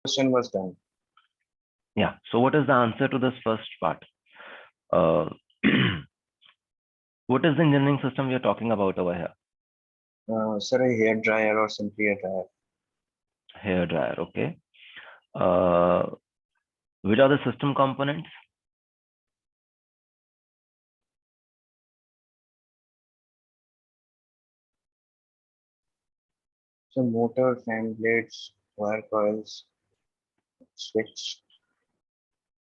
question was done. Yeah. So what is the answer to this first part? Uh, what is the engineering system we are talking about over here? Sir, a hair dryer or simply a dryer. Hair dryer. Okay. Which are the system components? So motor, fan blades, wire coils, switch,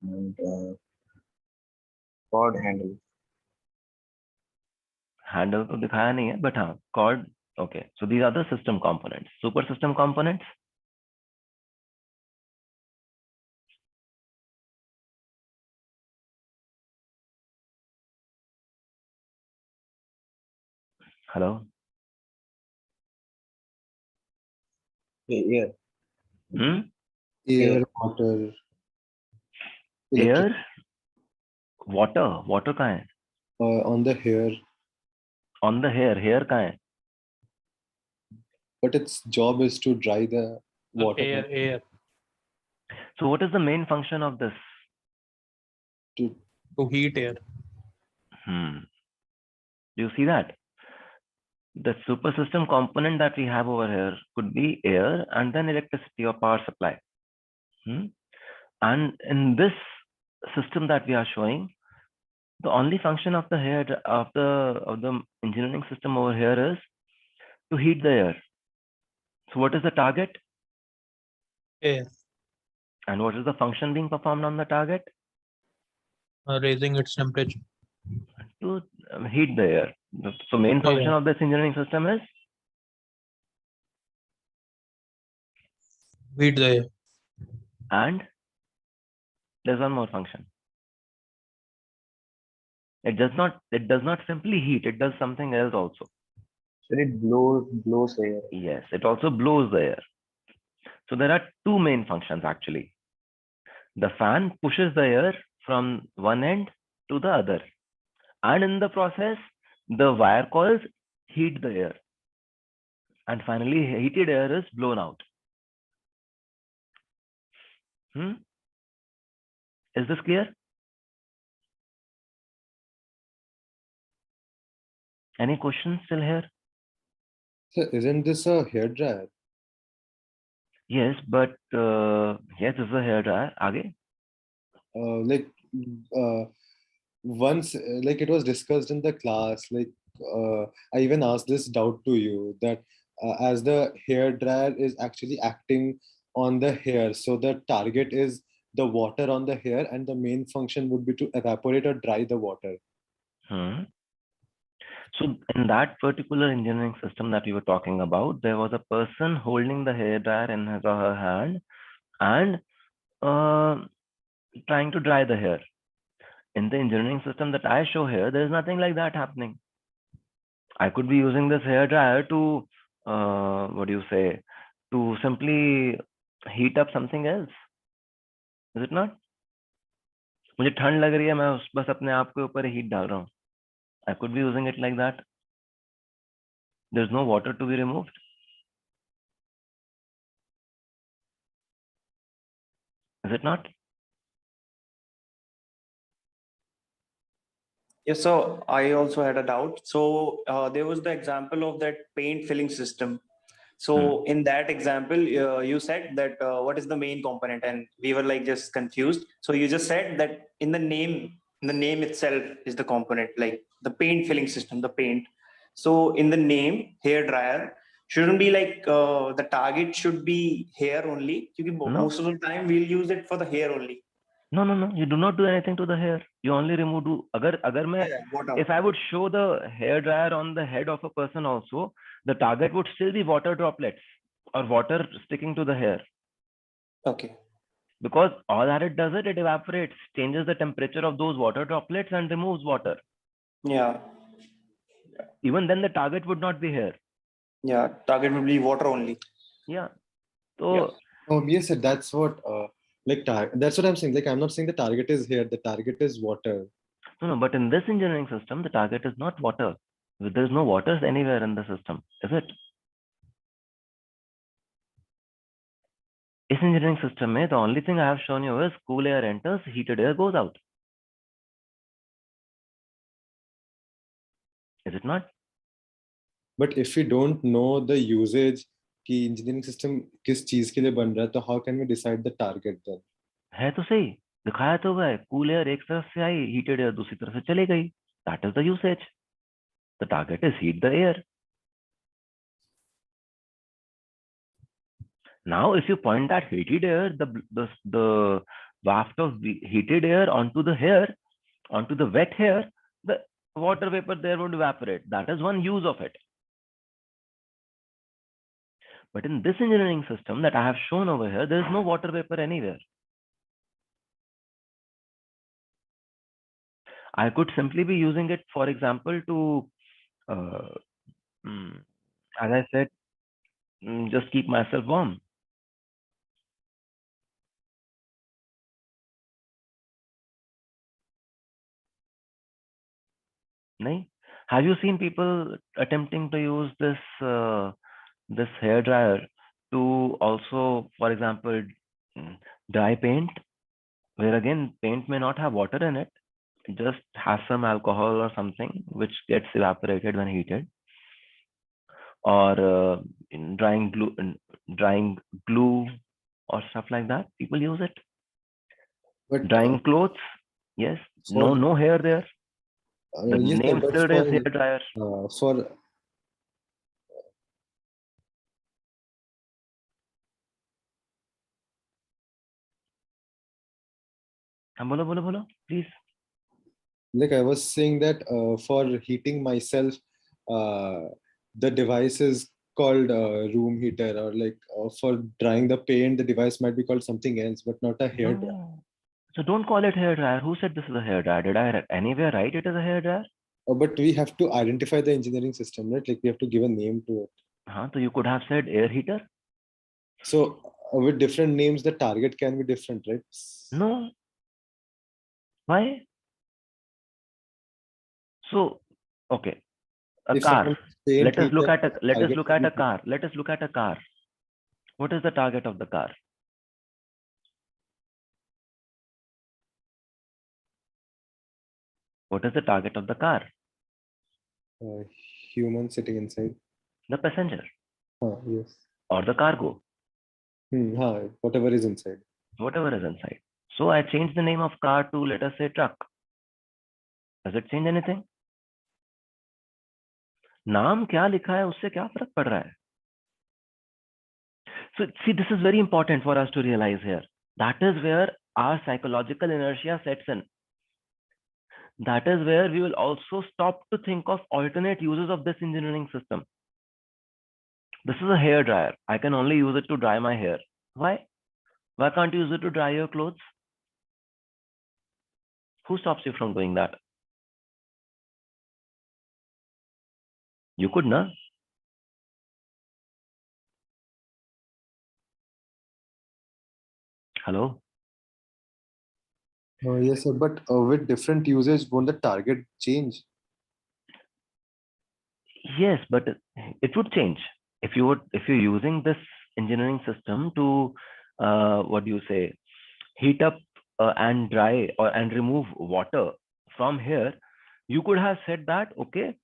and cord handle. Handle तो दिखाया नहीं है, but हाँ, cord. Okay. So these are the system components. Super system components. Hello. Air. Air, water, electric. Air, water. Water कहाँ है? On the hair, On the hair. Hair कहाँ है? but its job is to dry the water. Air. So what is the main function of this? To heat air. Do you see that? The super system component that we have over here could be air and then electricity or power supply. And in this system that we are showing, the only function of the hair of the engineering system over here is to heat the air. So what is the target? Air. And what is the function being performed on the target? Raising its temperature. To heat the air. So main function of this engineering system is Heat the air. and there's one more function. It does not simply heat, it does something else also. So it blows air. Yes, it also blows the air. So there are two main functions actually. The fan pushes the air from one end to the other. And in the process, the wire coils heat the air. And finally, heated air is blown out. Is this clear? Any questions still here? So isn't this a hair dryer? Yes, but yes, this is a hair dryer. Aage? Once, like it was discussed in the class, I even asked this doubt to you that as the hair dryer is actually acting on the hair, so the target is the water on the hair and the main function would be to evaporate or dry the water. So in that particular engineering system that we were talking about, there was a person holding the hair dryer in his or her hand and trying to dry the hair. In the engineering system that I show here, there is nothing like that happening. I could be using this hair dryer to, to simply heat up something else. Is it not? मुझे ठंड लग रही है, मैं बस अपने आप के ऊपर हीट डाल रहा हूँ. I could be using it like that. There's no water to be removed. Is it not? Yes, so I also had a doubt. So there was the example of that paint filling system. So in that example, you said that what is the main component, and we were like just confused. So you just said that in the name itself is the component, like the paint filling system, the paint. So in the name, hair dryer shouldn't be like the target should be hair only. Because most of the time we'll use it for the hair only. No. You do not do anything to the hair. You only remove. If I would show the hair dryer on the head of a person also, the target would still be water droplets or water sticking to the hair. Okay. Because all that it does it evaporates, changes the temperature of those water droplets and removes water. Yeah. Even then the target would not be hair. Yeah, target would be water only. Yeah. So yes, sir, that's what that's what I'm saying. Like I'm not saying the target is here, the target is water. No, but in this engineering system, the target is not water. There's no water anywhere in the system, is it? इस engineering system में the only thing I have shown you is cool air enters, heated air goes out. Is it not? But if we don't know the usage कि engineering system किस चीज के लिए बन रहा है, तो how can we decide the target then? है तो सही, दिखाया तो हुआ है, cool air एक तरफ से आई, heated air दूसरी तरफ से चली गई. That is the usage. The target is heat the air. Now, if you point that heated air, the waft of heated air onto the hair, onto the wet hair, the water vapor there would evaporate. That is one use of it. But in this engineering system that I have shown over here, there is no water vapor anywhere. I could simply be using it, for example, to, as I said, just keep myself warm. No? Have you seen people attempting to use this this hair dryer to also, for example, dry paint, where again paint may not have water in it, it just has some alcohol or something which gets evaporated when heated, or in drying glue or stuff like that. People use it. But Drying clothes, yes. No hair there. The yes, name but still is hair dryer. for Bolo, please. like I was saying that for heating myself, the device is called room heater, or like for drying the paint, the device might be called something else, but not a hair dryer. No. So don't call it hair dryer. Who said this is a hair dryer? Did I anywhere write it as a hair dryer? But we have to identify the engineering system, right? Like we have to give a name to it. So you could have said air heater. So with different names, the target can be different, right? No. Why? So, okay, a If car. someone paint Let us look heater, at let us target look will at be a car. Let us look at a car. What is the target of the car? What is the target of the car? human sitting inside. The passenger Yes. or the cargo, Whatever is inside. whatever is inside. So I changed the name of car to, let us say, truck. Does it change anything? नाम क्या लिखा है उससे क्या फर्क पड़ रहा है? So see, this is very important for us to realize here. That is where our psychological inertia sets in. That is where we will also stop to think of alternate uses of this engineering system. This is a hair dryer. I can only use it to dry my hair. Why? Why can't you use it to dry your clothes? Who stops you from doing that? You could, no? Hello? Yes, sir. But with different usage, won't the target change? Yes, but it would change. If you're using this engineering system to what do you say, heat up and dry and remove water from here, you could have said that, okay,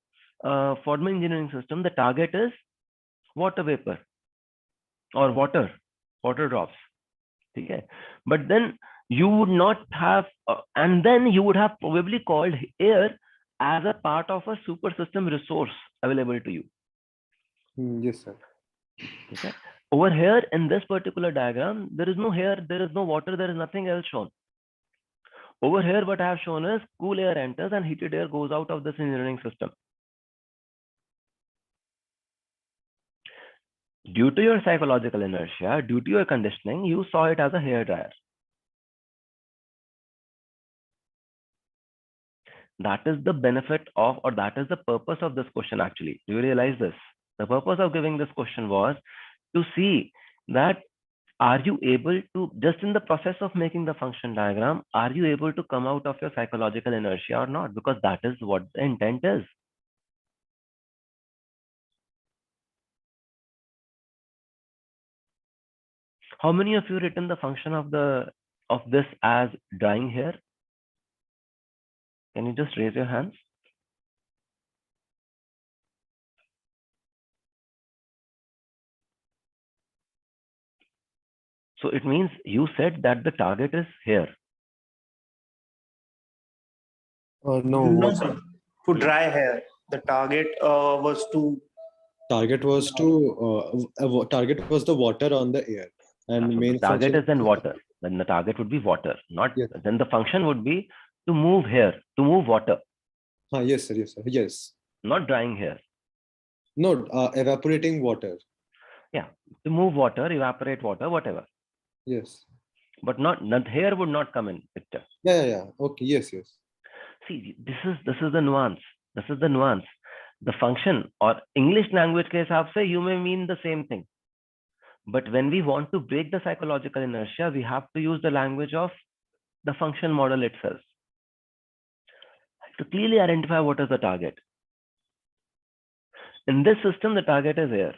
for my engineering system, the target is water vapor or water drops. Okay? But then you would not have, and then you would have probably called air as a part of a super system resource available to you. Yes, sir. Okay. Over here in this particular diagram, there is no air, there is no water, there is nothing else shown. Over here, what I have shown is cool air enters and heated air goes out of this engineering system. Due to your psychological inertia, due to your conditioning, you saw it as a hair dryer. That is the benefit of, or that is the purpose of this question actually. Do you realize this? The purpose of giving this question was to see that are you able to, just in the process of making the function diagram, are you able to come out of your psychological inertia or not? Because that is what the intent is. How many of you written the function of this as drying hair? Can you just raise your hands? So it means you said that the target is here. No, No, what sir. To dry hair. The target was to target was target was the water on the air, and So main the target function is then water. Then the target would be water, not Yes. then the function would be to move hair, to move water, Yes, sir. Yes, sir. Yes. not drying hair. No, evaporating water. Yeah, to move water, evaporate water, whatever. Yes. But not hair would not come in picture. Yeah. Okay. Yes. See, this is the nuance. This is the nuance. The function or English language के हिसाब से you may mean the same thing. But when we want to break the psychological inertia, we have to use the language of the function model itself to clearly identify what is the target. In this system, the target is air.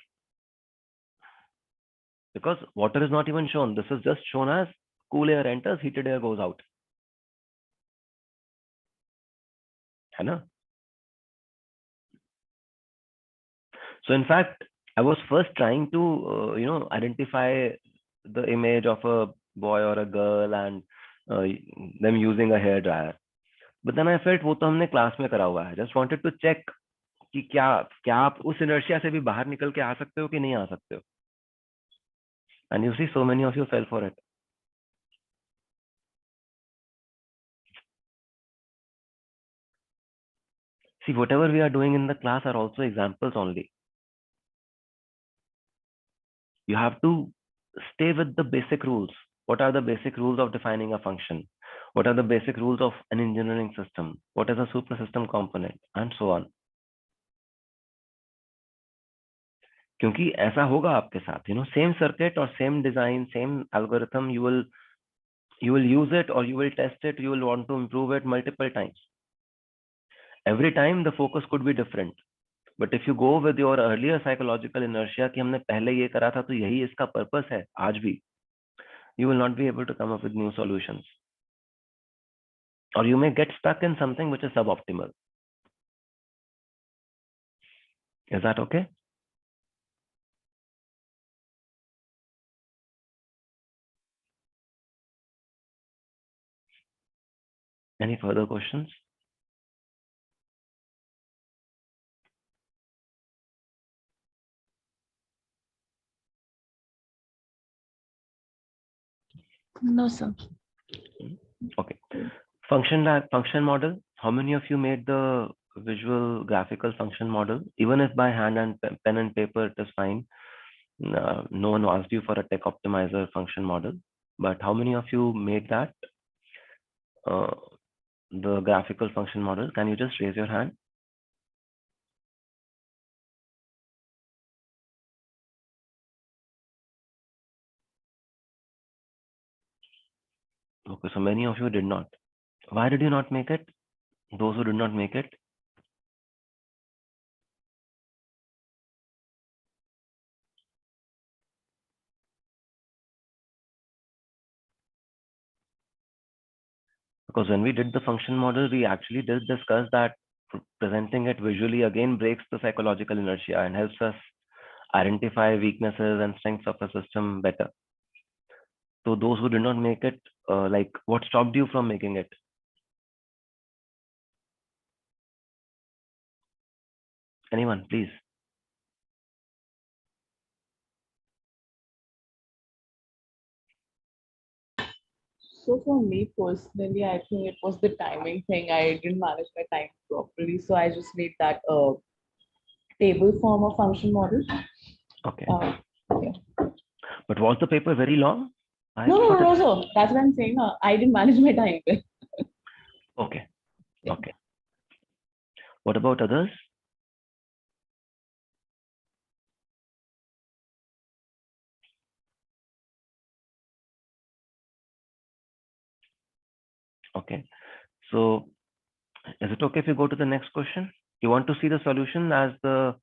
Because water is not even shown. This is just shown as cool air enters, heated air goes out. है ना? So in fact, I was first trying to, identify the image of a boy or a girl and them using a hair dryer. But then I felt वो तो हमने class में करा हुआ है. Just wanted to check कि क्या आप उस inertia से भी बाहर निकल के आ सकते हो कि नहीं आ सकते हो. And you see, so many of you fell for it. See, whatever we are doing in the class are also examples only. You have to stay with the basic rules. What are the basic rules of defining a function? What are the basic rules of an engineering system? What is a supersystem component? And so on. क्योंकि ऐसा होगा आपके साथ, same circuit or same design, same algorithm, you will use it or you will test it, you will want to improve it multiple times. Every time the focus could be different. But if you go with your earlier psychological inertia कि हमने पहले ये करा था तो यही इसका purpose है आज भी, you will not be able to come up with new solutions. Or you may get stuck in something which is suboptimal. Is that okay? Any further questions? No, sir. Okay. Function model. How many of you made the visual graphical function model? Even if by hand and pen and paper, it is fine. No one asked you for a tech optimizer function model, but how many of you made that? The graphical function model. Can you just raise your hand? Okay, so many of you did not. Why did you not make it? Those who did not make it. Because when we did the function model, we actually did discuss that presenting it visually again breaks the psychological inertia and helps us identify weaknesses and strengths of a system better. So those who did not make it, what stopped you from making it? Anyone, please. So for me personally, I think it was the timing thing. I didn't manage my time properly, so I just made that table form of function model. Okay. Yeah. But was the paper very long? No, sir. That's what I'm saying. I didn't manage my time. Okay. Yeah. Okay. What about others? Okay. So is it okay if you go to the next question? You want to see the solution as the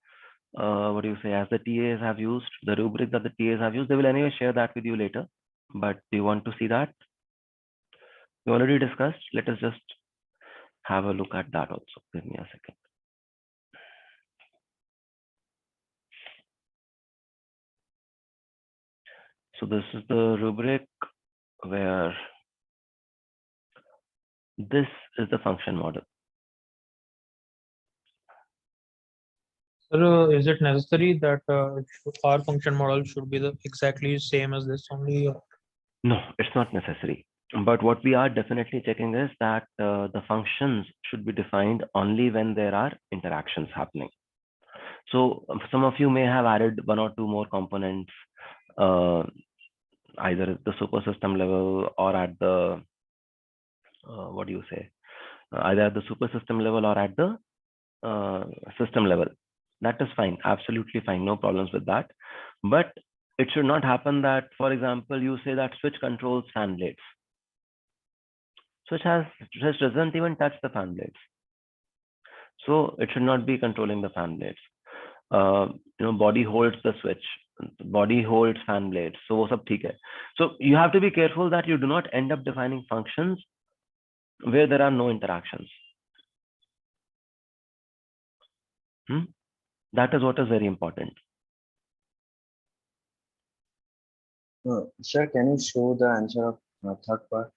what do you say, as the TAs have used, the rubric that the TAs have used, they will anyway share that with you later. But do you want to see that? We already discussed. Let us just have a look at that also. Give me a second. So this is the rubric where this is the function model. Sir, is it necessary that our function model should be the exactly same as this only? No, it's not necessary. But what we are definitely checking is that the functions should be defined only when there are interactions happening. So some of you may have added one or two more components, either at the super system level or at the, what do you say, either at the super system level or at the system level. That is fine, absolutely fine, no problems with that. But it should not happen that, for example, you say that switch controls fan blades. Switch doesn't even touch the fan blades. So it should not be controlling the fan blades. Body holds the switch, body holds fan blades. So वो सब ठीक है. So you have to be careful that you do not end up defining functions where there are no interactions. That is what is very important. Sir, can you show the answer of third part?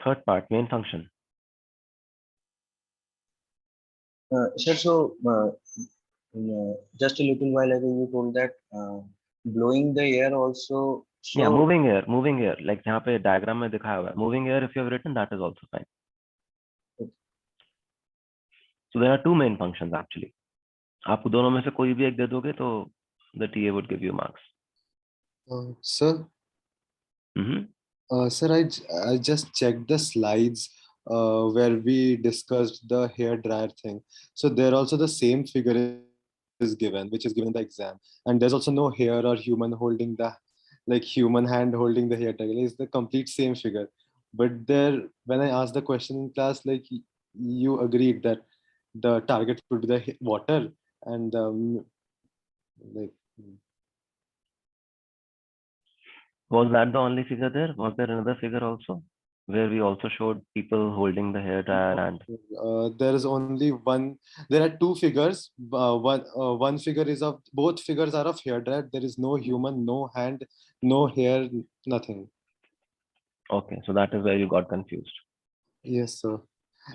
Third part, main function. Sir, so just a little while ago you told that blowing the air also. So, Yeah, moving air, like यहाँ पे diagram में दिखाया हुआ है. Moving air, if you have written, that is also fine. So there are two main functions actually. आप दोनों में से कोई भी एक दे दोगे तो the TA would give you marks. Sir, sir, I just checked the slides where we discussed the hair dryer thing. So there also the same figure is given, which is given in the exam, and there's also no hair or human holding the, like human hand holding the hair dryer. It's the complete same figure. But there, when I asked the question in class, like you agreed that the target would be the water, and like. Was that the only figure there? Was there another figure also where we also showed people holding the hair dryer? And there is only one. There are two figures. One figure is of, both figures are of hair dryer. There is no human, no hand, no hair, nothing. Okay, so that is where you got confused. Yes, sir.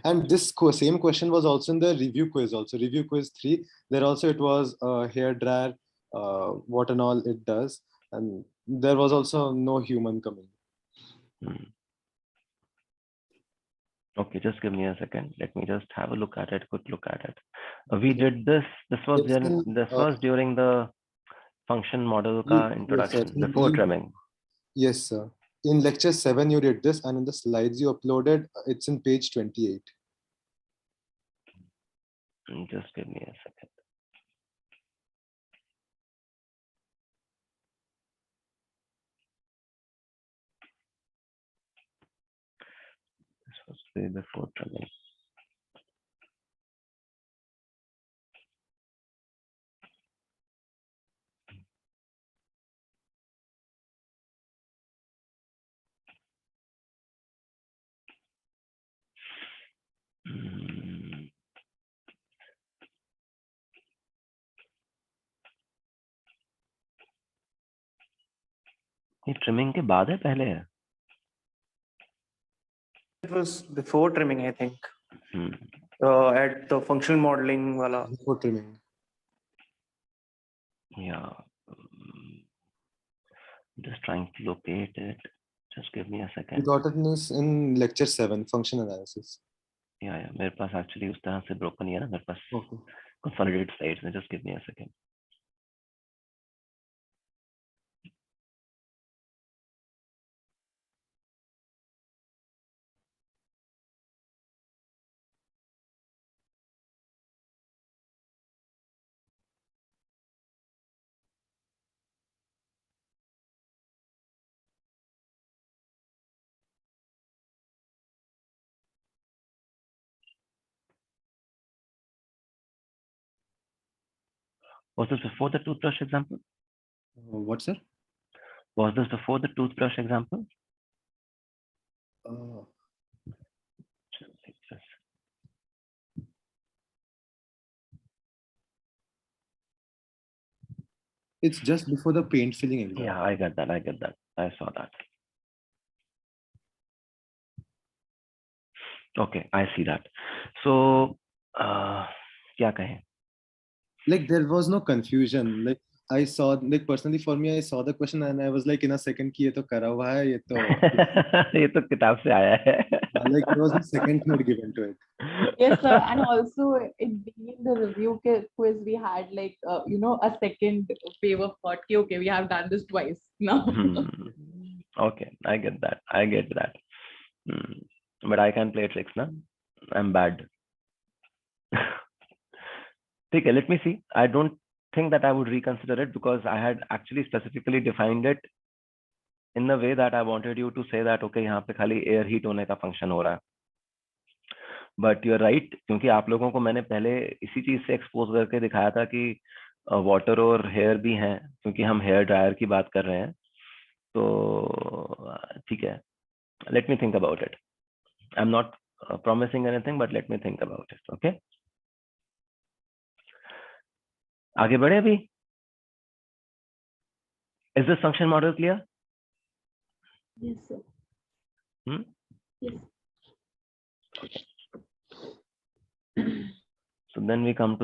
And this same question was also in the review quiz. Also, review quiz 3. There also it was hair dryer, what and all it does, and there was also no human coming. Okay, just give me a second. Let me just have a look at it, quick look at it. We did this. This was during the function model ka introduction, before trimming. Yes, sir. In lecture 7, you did this, and in the slides you uploaded, it's in page 28. Just give me a second. This was way before trimming. ये trimming के बाद है पहले है? It was before trimming, I think. At the functional modeling wala. Before trimming. Yeah. Just trying to locate it. Just give me a second. We got it in lecture 7, function analysis. Yeah. मेरे पास actually उस तरह से broken नहीं है ना, मेरे पास Okay. consolidated slides. Just give me a second. Was this before the toothbrush example? What, sir? Was this before the toothbrush example? Uh, it's just before the paint filling exam. Yeah, I get that. I saw that. Okay, I see that. So, क्या कहें? Like there was no confusion. Like I saw, like personally for me, I saw the question and I was like in a second कि ये तो करा हुआ है, ये तो ये तो किताब से आया है. like there was no second thought given to it. Yes, sir. And also, it being the review quiz, we had like, a second wave of thought. Okay, we have done this twice now. Okay, I get that. But I can play tricks, na? I'm bad. Okay, let me see. I don't think that I would reconsider it because I had actually specifically defined it in the way that I wanted you to say that, okay, यहाँ पे खाली air heat होने का function हो रहा है. But you're right, क्योंकि आप लोगों को मैंने पहले इसी चीज से एक्सपोज करके दिखाया था कि वाटर और हेयर भी हैं, क्योंकि हम हेयर ड्रायर की बात कर रहे हैं. तो ठीक है, let me think about it. I'm not promising anything, but let me think about it. Okay. आगे बढ़े अभी. Is this function model clear? Yes, sir. Hmm? Yes. So then we come to